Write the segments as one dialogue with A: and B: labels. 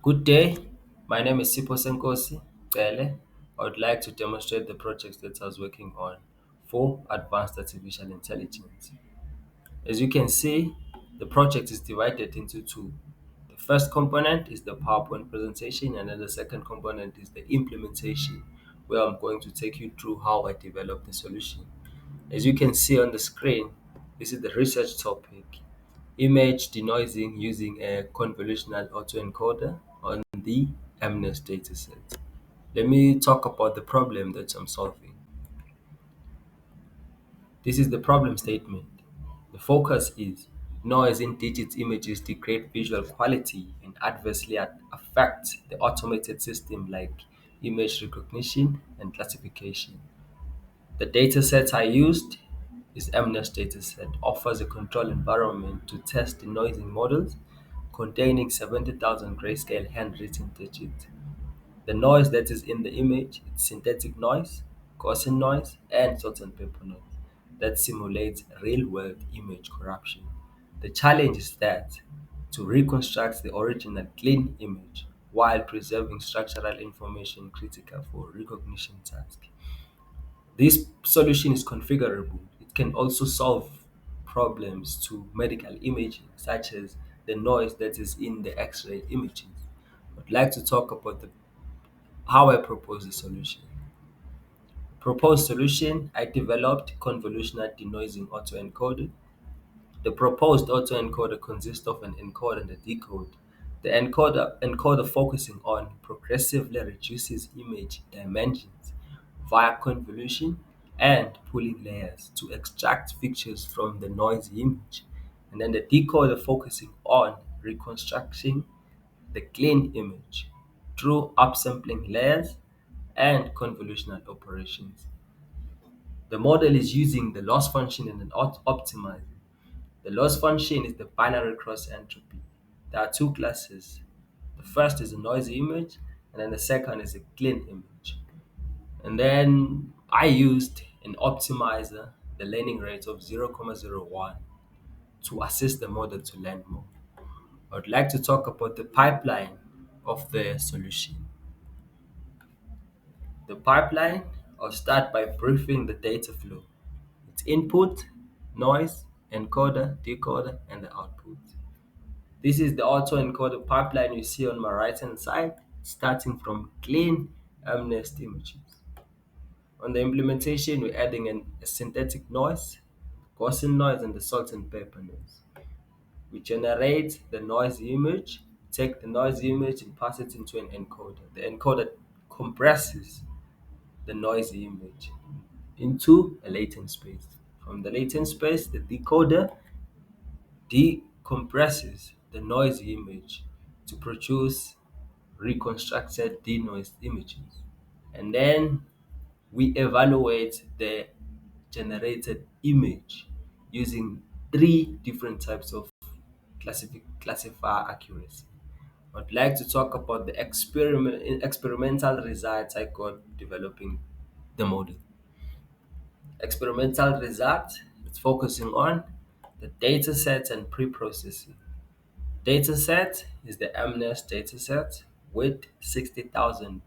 A: Good day. My name is Sipo Senkosi Bele. I would like to demonstrate the project that I was working on for advanced artificial intelligence. As you can see, the project is divided into two. The first component is the PowerPoint presentation, and then the second component is the implementation, where I'm going to take you through how I developed the solution. As you can see on the screen, this is the research topic, image denoising using a convolutional autoencoder on the MNIST dataset. Let me talk about the problem that I'm solving. This is the problem statement. The focus is noise in digit images degrade visual quality and adversely affect the automated system like image recognition and classification. The dataset I used is MNIST dataset, offers a control environment to test denoising models containing 70,000 grayscale handwritten digits. The noise that is in the image is synthetic noise, Gaussian noise, and salt and pepper noise that simulates real-world image corruption. The challenge is that to reconstruct the original clean image while preserving structural information critical for recognition tasks. This solution is configurable. It can also solve problems to medical imaging, such as the noise that is in the X-ray images. I'd like to talk about how I propose the solution. Proposed solution, I developed convolutional denoising autoencoder. The proposed autoencoder consists of an encoder and a decoder. The encoder focusing on progressively reduces image dimensions via convolution and pooling layers to extract pictures from the noisy image. And then the decoder focusing on reconstructing the clean image through upsampling layers and convolutional operations. The model is using the loss function and an optimizer. The loss function is the binary cross entropy. There are two classes. The first is a noisy image, and then the second is a clean image. And then I used an optimizer, the learning rate of 0.01 to assist the model to learn more. I would like to talk about the pipeline of the solution. The pipeline, I'll start by briefing the data flow. Its input, noise, encoder, decoder, and the output. This is the autoencoder pipeline you see on my right hand side, starting from clean MNIST images. On the implementation, we're adding a synthetic noise, Gaussian noise, and the salt and pepper noise. We generate the noisy image, take the noisy image and pass it into an encoder. The encoder compresses the noisy image into a latent space. From the latent space, the decoder decompresses the noisy image to produce reconstructed denoised images. And then we evaluate the generated image using three different types of classifier accuracy. I'd like to talk about the experimental results I got developing the model. Experimental result is focusing on the data set and pre-processing. Dataset is the MNIST dataset with 60,000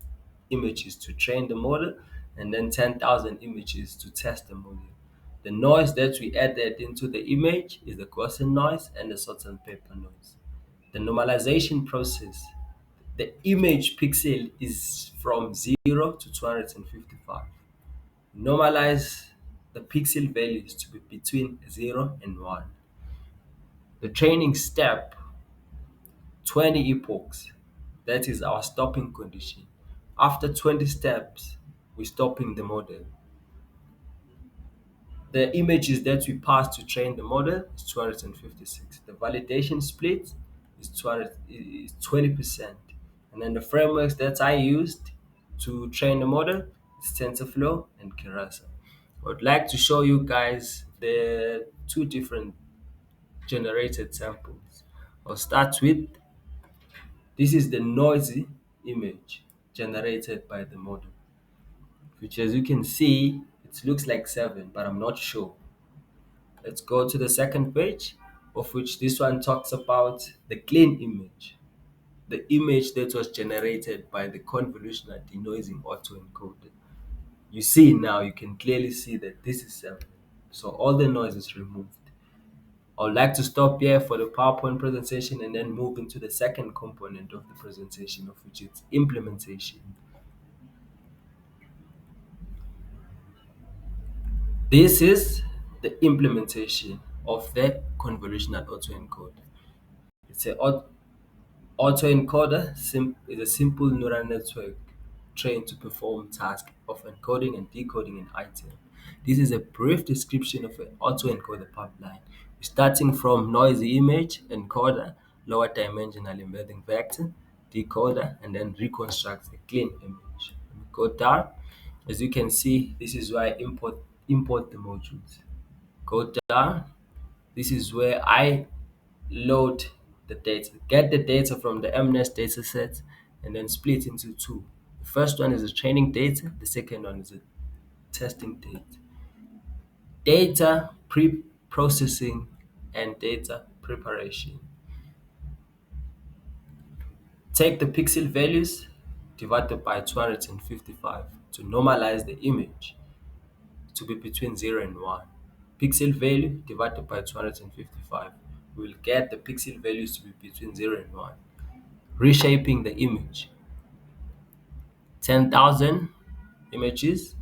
A: images to train the model and then 10,000 images to test the model. The noise that we added into the image is the Gaussian noise and the salt and pepper noise. The normalization process, the image pixel is from 0 to 255. Normalize the pixel values to be between 0 and 1. The training step, 20 epochs. That is our stopping condition. After 20 steps, we're stopping the model. The images that we pass to train the model is 256. The validation split is 20%. And then the frameworks that I used to train the model is TensorFlow and Keras. I would like to show you guys the two different generated samples. I'll start with this is the noisy image generated by the model, which as you can see, it looks like 7, but I'm not sure. Let's go to the second page, of which this one talks about the clean image. the image that was generated by the convolutional denoising autoencoder. You see now, you can clearly see that this is 7. So all the noise is removed. I would like to stop here for the PowerPoint presentation and then move into the second component of the presentation, of which is implementation. This is the implementation of the convolutional autoencoder. It's a autoencoder is a simple neural network trained to perform tasks of encoding and decoding an item. This is a brief description of an autoencoder pipeline, starting from noisy image encoder, lower dimensional embedding vector, decoder, and then reconstructs a clean image. Let me go down. As you can see, this is where I import the modules. Go down. This is where I load the data, get the data from the MNES dataset, and then split into two. The first one is the training data, the second one is the testing data. Data pre-processing and data preparation. Take the pixel values divided by 255 to normalize the image to be between 0 and 1. Pixel value divided by 255. We will get the pixel values to be between 0 and 1. Reshaping the image. 10,000 images,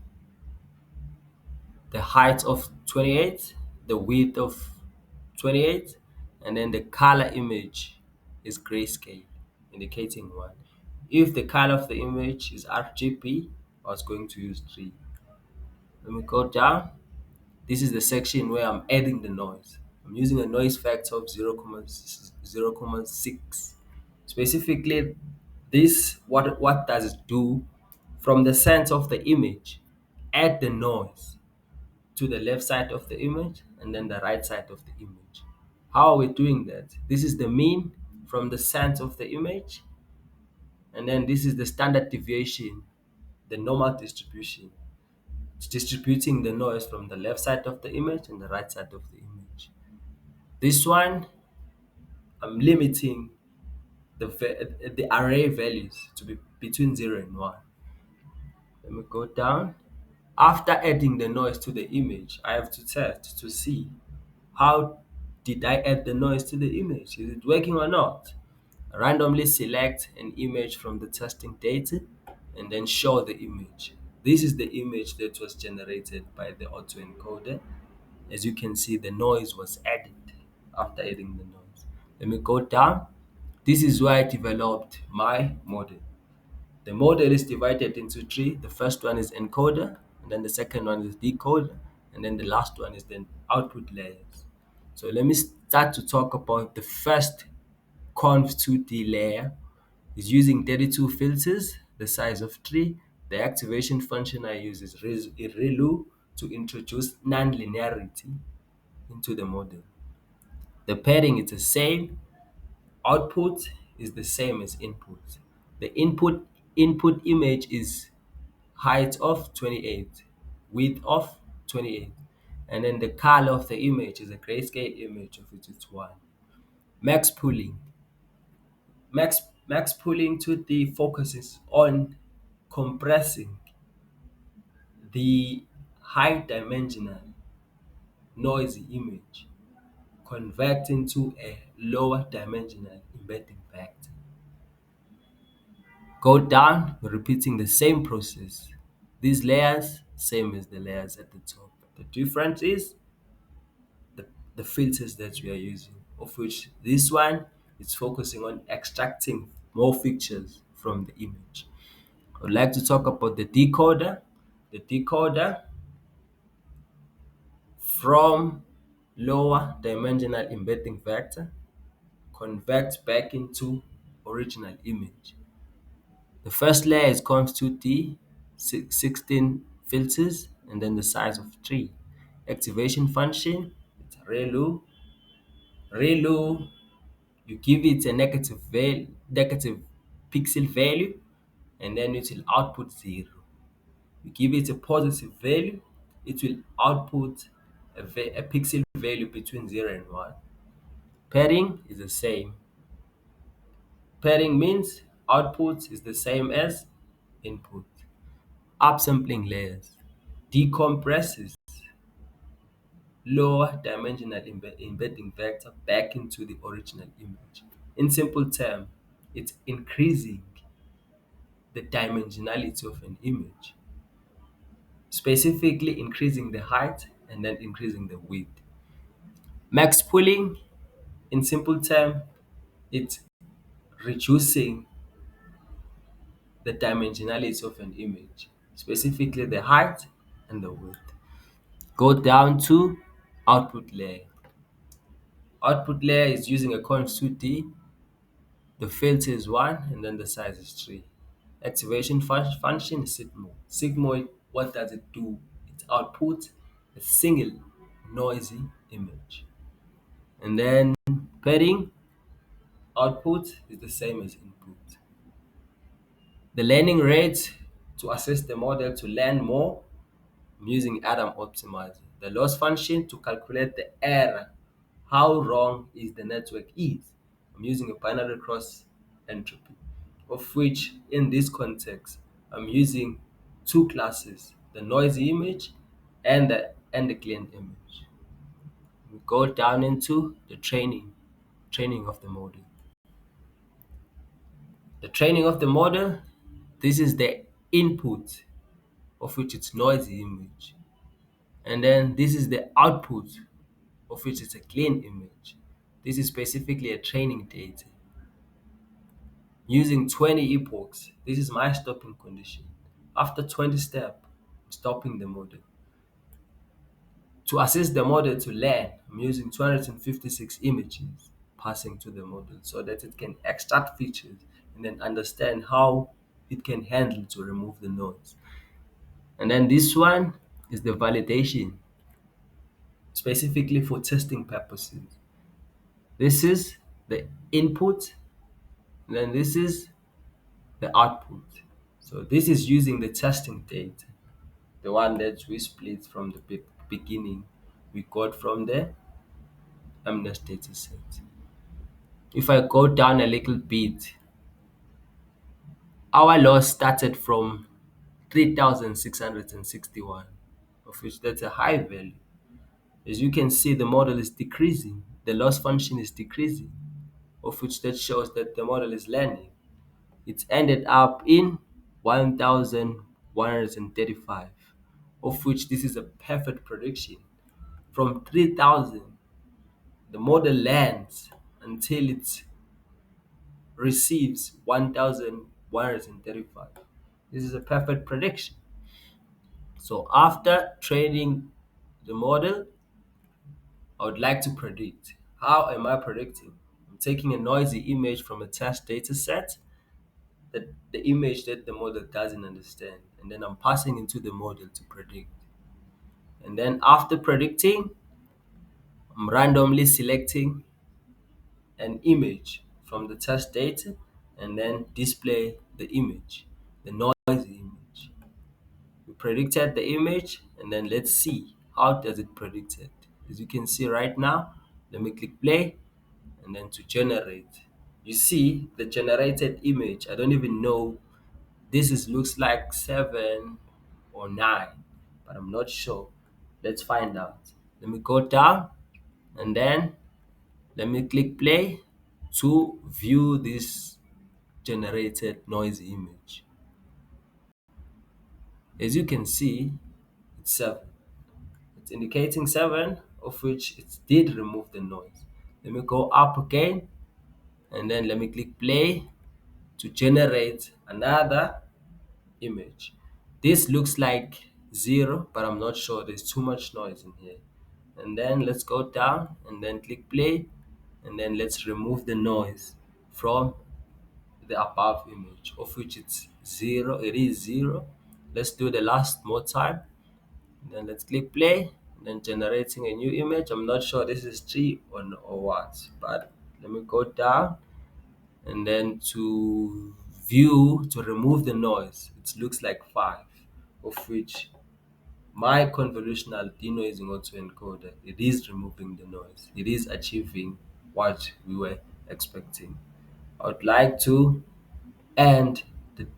A: the height of 28, the width of 28, and then the color image is grayscale, indicating 1. If the color of the image is RGB, I was going to use 3. Let me go down. This is the section where I'm adding the noise. I'm using a noise factor of 0.6. Specifically, this what does it do? From the center of the image, add the noise to the left side of the image and then the right side of the image. How are we doing that? This is the mean from the center of the image, and then this is the standard deviation, the normal distribution. It's distributing the noise from the left side of the image and the right side of the image. This one, I'm limiting the array values to be between 0 and 1. Let me go down. After adding the noise to the image, I have to test to see how did I add the noise to the image? Is it working or not? Randomly select an image from the testing data and then show the image. This is the image that was generated by the autoencoder. As you can see, the noise was added after adding the noise. Let me go down. This is where I developed my model. The model is divided into three. The first one is encoder, and then the second one is decoder, and then the last one is the output layers. So let me start to talk about the first conv2D layer. Is using 32 filters, the size of 3. The activation function I use is relu to introduce non-linearity into the model. The padding is the same. Output is the same as input. The input image is height of 28, width of 28, and then the color of the image is a grayscale image of which it's 1. Max pooling. Max pooling to the focuses on compressing the high dimensional noisy image, converting to a lower dimensional embedding vector. Go down, repeating the same process. These layers, same as the layers at the top. The difference is the filters that we are using, of which this one is focusing on extracting more features from the image. I would like to talk about the decoder. The decoder from lower dimensional embedding vector converts back into original image. The first layer is conv2D, 16 filters, and then the size of 3. Activation function, it's relu. Relu, you give it a negative pixel value, and then it will output 0. You give it a positive value, it will output a pixel value between 0 and 1. Pairing is the same. Pairing means output is the same as input. Upsampling layers decompresses lower dimensional embedding vector back into the original image. In simple terms, it's increasing the dimensionality of an image, specifically increasing the height and then increasing the width. Max pooling, in simple terms, it's reducing the dimensionality of an image, specifically the height and the width. Go down to output layer. Output layer is using a const 2D. The filter is 1 and then the size is 3. Activation function is sigmoid. Sigmoid, what does it do? It outputs a single noisy image. And then pairing output is the same as input. The learning rate to assess the model to learn more, I'm using Adam Optimizer. The loss function to calculate the error, how wrong is the network is. I'm using a binary cross entropy, of which in this context, I'm using two classes, the noisy image and the clean image. We go down into the training of the model. The training of the model, this is the input of which it's noisy image. And then this is the output of which it's a clean image. This is specifically a training data. Using 20 epochs, this is my stopping condition. After 20 steps, I'm stopping the model. To assist the model to learn, I'm using 256 images passing to the model so that it can extract features and then understand how it can handle to remove the noise. And then this one is the validation, specifically for testing purposes. This is the input, and then this is the output. So this is using the testing data, the one that we split from the beginning. We got from the MNES data set. If I go down a little bit, our loss started from 3,661, of which that's a high value. As you can see, the model is decreasing. The loss function is decreasing, of which that shows that the model is learning. It ended up in 1,135, of which this is a perfect prediction. From 3,000, the model learns until it receives 1,135. This is a perfect prediction. So after training the model, I would like to predict. How am I predicting? I'm taking a noisy image from a test data set, the image that the model doesn't understand, and then I'm passing into the model to predict. And then after predicting, I'm randomly selecting an image from the test data and then display the image, the noisy image. We predicted the image and then let's see how does it predict it. As you can see right now, let me click play and then to generate. You see the generated image. I don't even know. This is looks like 7 or 9, but I'm not sure. Let's find out. Let me go down and then let me click play to view this generated noisy image. As you can see, it's 7. It's indicating 7, of which it did remove the noise. Let me go up again and then let me click play to generate another image. This looks like 0, but I'm not sure. There's too much noise in here. And then let's go down and then click play and then let's remove the noise from the above image, of which it's 0. It is 0. Let's do the last more time. Then let's click play. Then generating a new image. I'm not sure this is 3 or what, but let me go down and then to view to remove the noise. It looks like 5, of which my convolutional denoising autoencoder, it is removing the noise. It is achieving what we were expecting. I'd like to end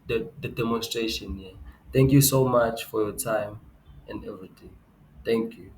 A: the demonstration here. Thank you so much for your time and everything. Thank you.